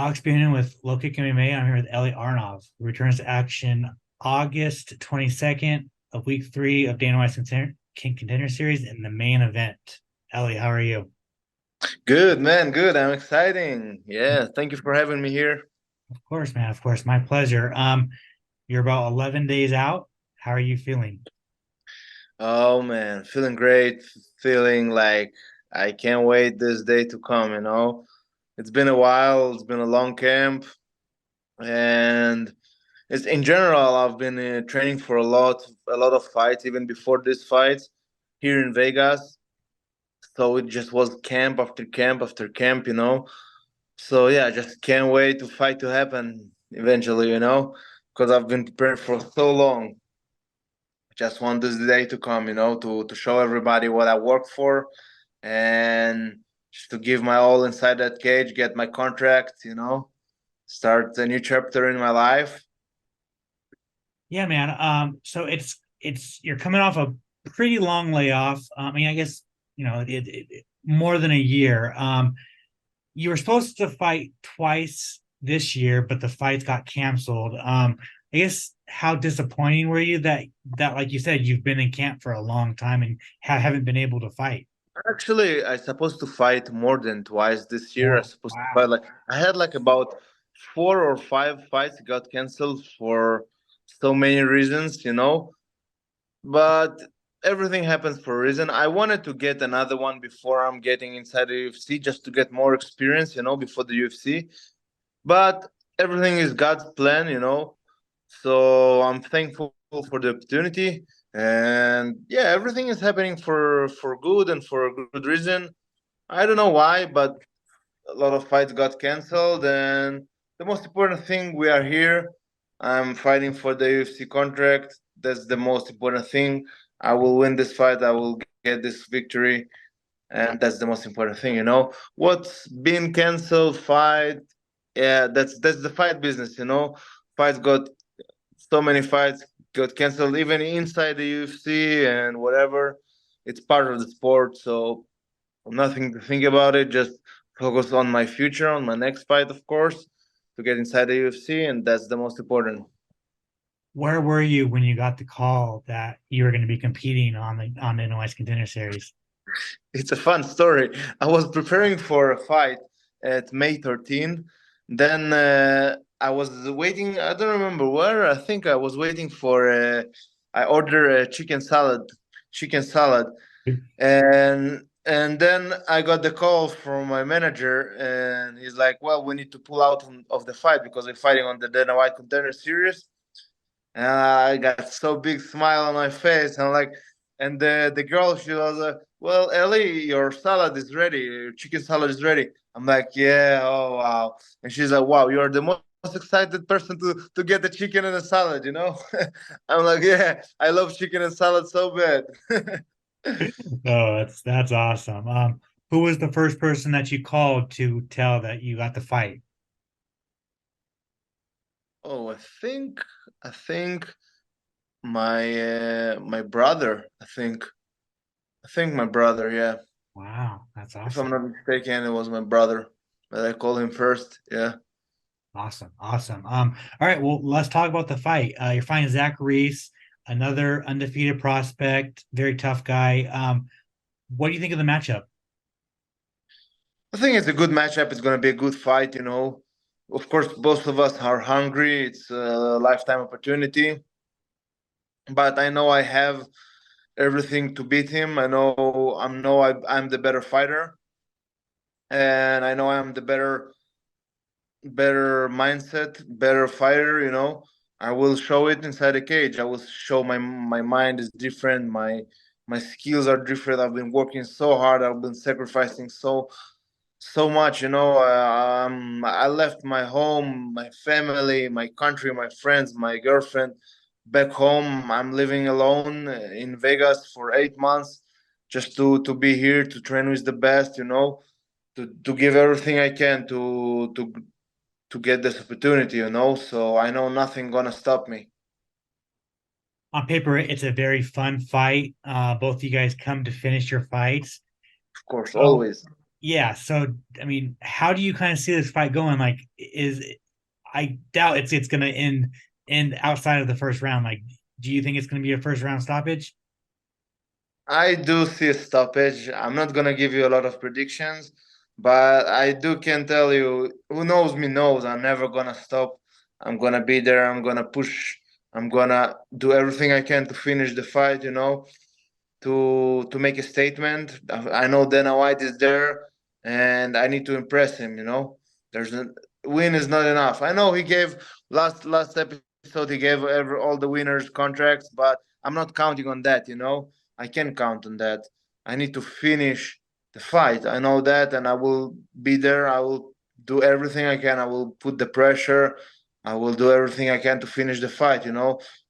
Alex Behunin with LowKick MMA. I'm here with Eli Aronov, who returns to action August 22nd of week 3 of Dana White's Contender Series in the main event. Eli, how are you? Good, man. Good. I'm exciting. Yeah. Thank you for having me here. Of course, man. Of course. My pleasure. You're about 11 days out. How are you feeling? Oh, man. Feeling great. Feeling like I can't wait this day to come. It's been a while. It's been a long camp. And it's in general, I've been training for a lot of fights, even before this fight here in Vegas. So it just was camp after camp after camp. So yeah, I just can't wait to fight to happen eventually, because I've been preparing for so long. Just want this day to come, to show everybody what I work for and just to give my all inside that cage, get my contract, start a new chapter in my life. Yeah, man. So it's you're coming off a pretty long layoff. I mean, I guess more than a year. You were supposed to fight twice this year, but the fights got canceled. I guess how disappointing were you that like you said, you've been in camp for a long time and haven't been able to fight? Actually, I supposed to fight more than twice this year. I Oh, supposed to wow. fight like I had like about 4 or 5 fights got canceled for so many reasons. But everything happens for a reason. I wanted to get another one before I'm getting inside the UFC just to get more experience, before the UFC. But everything is God's plan. So I'm thankful for the opportunity. And yeah, everything is happening for good and for a good reason. I don't know why, but a lot of fights got canceled. And the most important thing, we are here. I'm fighting for the UFC contract. That's the most important thing. I will win this fight. I will get this victory, and that's the most important thing. What's been canceled? Fight. Yeah, that's the fight business. Fights got so many fights got canceled, even inside the UFC and whatever. It's part of the sport, so nothing to think about it. Just focus on my future, on my next fight, of course, to get inside the UFC, and that's the most important. Where were you when you got the call that you were going to be competing on the NOS Contender Series? It's a fun story. I was preparing for a fight at May 13th. Then I was waiting. I don't remember where. I think I was waiting for. I ordered a chicken salad, and then I got the call from my manager, and he's like, "Well, we need to pull out of the fight because we're fighting on the Dana White Contender Series." And I got so big smile on my face. I'm like, and the girl, she was like, "Well, Ellie, your salad is ready. Your chicken salad is ready." I'm like, "Yeah, oh wow." And she's like, "Wow, you're the most excited person to get the chicken and the salad?" I'm like, "Yeah, I love chicken and salad so bad." Oh, that's awesome. Who was the first person that you called to tell that you got the fight? Oh, I think my brother. I think my brother. Yeah. Wow, that's If I'm awesome. not mistaken, it was my brother. But I called him first. Yeah. Awesome. Awesome. All right, well, let's talk about the fight. You're fighting Zachary Reese, another undefeated prospect, very tough guy. What do you think of the matchup? I think it's a good matchup. It's going to be a good fight. Of course, both of us are hungry. It's a lifetime opportunity. But I know I have everything to beat him. I'm the better fighter, and I know I'm the better mindset, better fighter. I will show it inside the cage. I will show my mind is different. My skills are different. I've been working so hard. I've been sacrificing so much. I left my home, my family, my country, my friends, my girlfriend back home. I'm living alone in Vegas for 8 months just to be here to train with the best. To give everything I can to get this opportunity. So I know nothing gonna stop me. On paper, it's a very fun fight. Both of you guys come to finish your fights. Of course, So always. Yeah. So, I mean, how do you kind of see this fight going? Like, I doubt it's going to end outside of the first round. Like, do you think it's going to be a first round stoppage? I do see a stoppage. I'm not gonna give you a lot of predictions, but I do can tell you who knows me knows I'm never gonna stop. I'm gonna be there. I'm gonna push. I'm gonna do everything I can to finish the fight. To make a statement. I know Dana White is there, and I need to impress him. There's a win is not enough. I know he gave last episode he gave all the winners contracts, but I'm not counting on that. I can count on that. I need to finish the fight. I know that, and I will be there. I will do everything I can. I will put the pressure. I will do everything I can to finish the fight.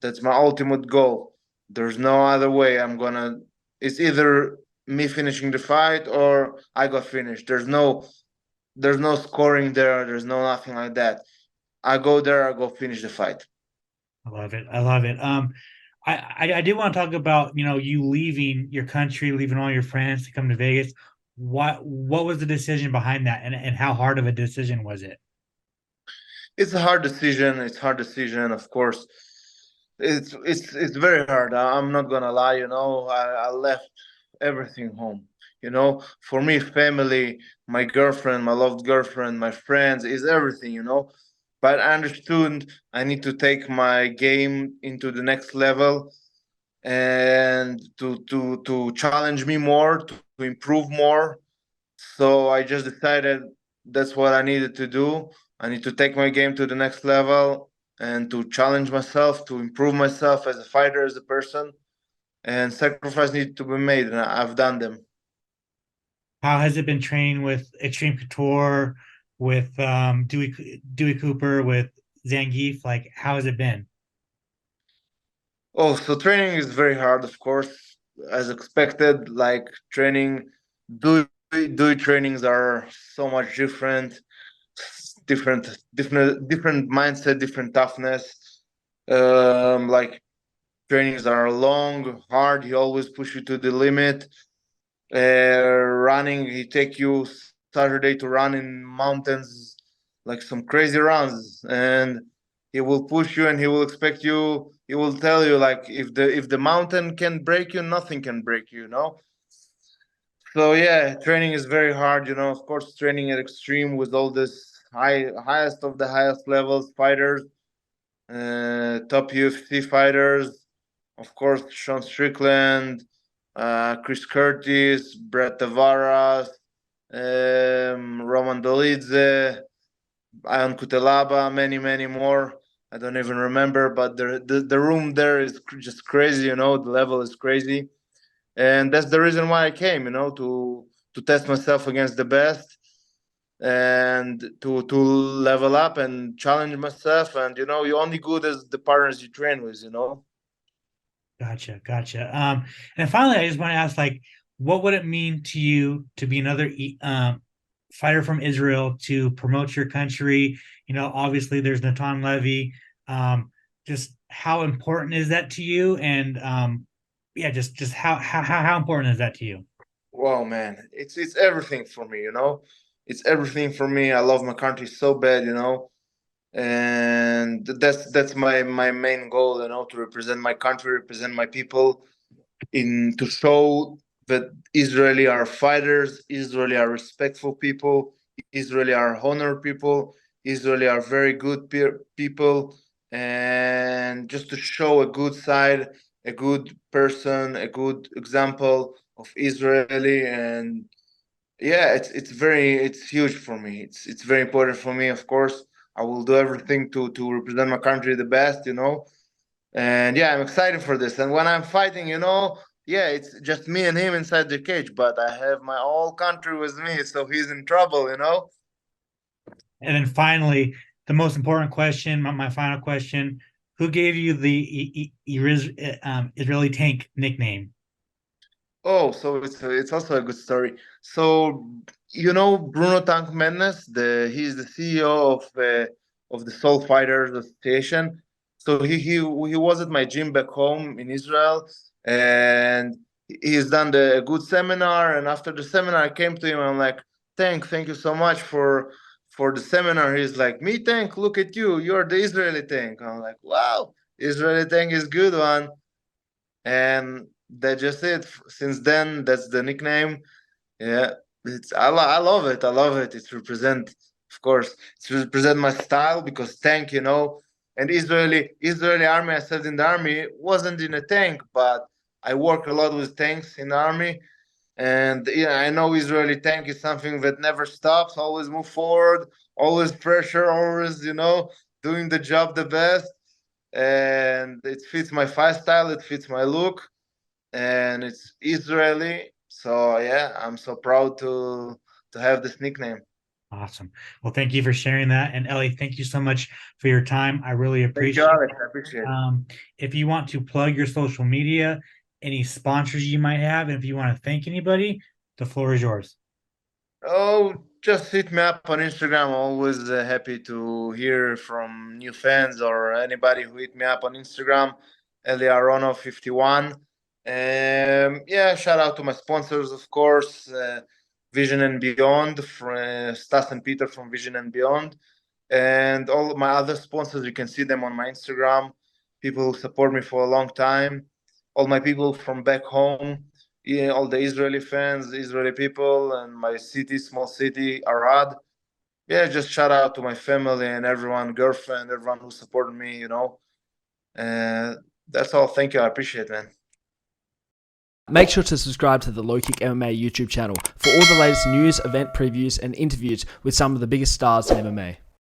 That's my ultimate goal. There's no other way. It's either me finishing the fight or I got finished. There's no scoring there. There's no nothing like that. I go there, I go finish the fight. I love it. I love it. I did want to talk about you leaving your country, leaving all your friends to come to Vegas. What was the decision behind that, and how hard of a decision was it? It's a hard decision. It's a hard decision, of course. It's very hard. I'm not gonna lie. I left everything home. For me, family, my girlfriend, my loved girlfriend, my friends is everything. But I understood I need to take my game into the next level and to challenge me more, to improve more. So I just decided that's what I needed to do. I need to take my game to the next level and to challenge myself, to improve myself as a fighter, as a person. And sacrifice need to be made, and I've done them. How has it been training with Extreme Couture, with Dewey Cooper, with Zangief? Like, how has it been? Oh, so training is very hard, of course, as expected. Like training, do trainings are so much different mindset, different toughness. Like trainings are long, hard. He always push you to the limit. Running, he take you Saturday to run in mountains, like some crazy runs, and he will push you and he will expect you. He will tell you like if the mountain can break you, nothing can break you. So yeah, training is very hard. Of course, training at extreme with all this highest of the highest levels fighters, top UFC fighters, of course, Sean Strickland, Chris Curtis, Brett Tavares, Roman Dolidze, Ion Kutelaba, many, many more. I don't even remember, but the room there is just crazy. The level is crazy, and that's the reason why I came. To test myself against the best and to level up and challenge myself. And you're only good as the partners you train with. Gotcha, gotcha. And finally, I just want to ask, like, what would it mean to you to be another fighter from Israel to promote your country? Obviously, there's Natan Levy. Just how important is that to you? And yeah, just how important is that to you? Wow, man, it's everything for me. It's everything for me. I love my country so bad. And that's my main goal, to represent my country, represent my people, in to show that Israeli are fighters, Israeli are respectful people, Israeli are honor people, Israeli are very good people, and just to show a good side, a good person, a good example of Israeli. And yeah, it's huge for me. It's very important for me. Of course, I will do everything to represent my country the best. And yeah, I'm excited for this. And when I'm fighting, yeah, it's just me and him inside the cage, but I have my whole country with me, so he's in trouble. And then finally, the most important question, my final question: who gave you the Israeli Tank nickname? Oh, so it's also a good story. So Bruno Tank Mendes, he's the CEO of the Soul Fighters Association. So he was at my gym back home in Israel, and he's done a good seminar. And after the seminar, I came to him. I'm like, Thank you so much for the seminar. He's like, me Tank, look at you, you're the Israeli Tank. I'm like, wow, Israeli Tank is good one. And that's just it. Since then, that's the nickname. Yeah, I love it. I love it. It's represent, of course, it's represent my style because tank, and Israeli army. I served in the army. Wasn't in a tank, but I work a lot with tanks in the army. And yeah, I know Israeli tank is something that never stops. Always move forward. Always pressure. Always, doing the job the best. And it fits my fight style. It fits my look, and it's Israeli. So yeah, I'm so proud to have this nickname. Awesome. Well, thank you for sharing that. And Ellie, thank you so much for your time. I really Thank you, appreciate Alex. it. I appreciate it. If you want to plug your social media, any sponsors you might have, and if you want to thank anybody, the floor is yours. Oh, just hit me up on Instagram. Always happy to hear from new fans or anybody who hit me up on Instagram. Eli Aronov 51. Yeah, shout out to my sponsors, of course. Vision and Beyond, Stas and Peter from Vision and Beyond, and all of my other sponsors. You can see them on my Instagram. People who support me for a long time. All my people from back home. Yeah, all the Israeli fans, Israeli people, and my city, small city, Arad. Yeah, just shout out to my family and everyone, girlfriend, everyone who supported me. Uh, that's all. Thank you. I appreciate it, man. Make sure to subscribe to the LowKick MMA YouTube channel for all the latest news, event previews, and interviews with some of the biggest stars in MMA.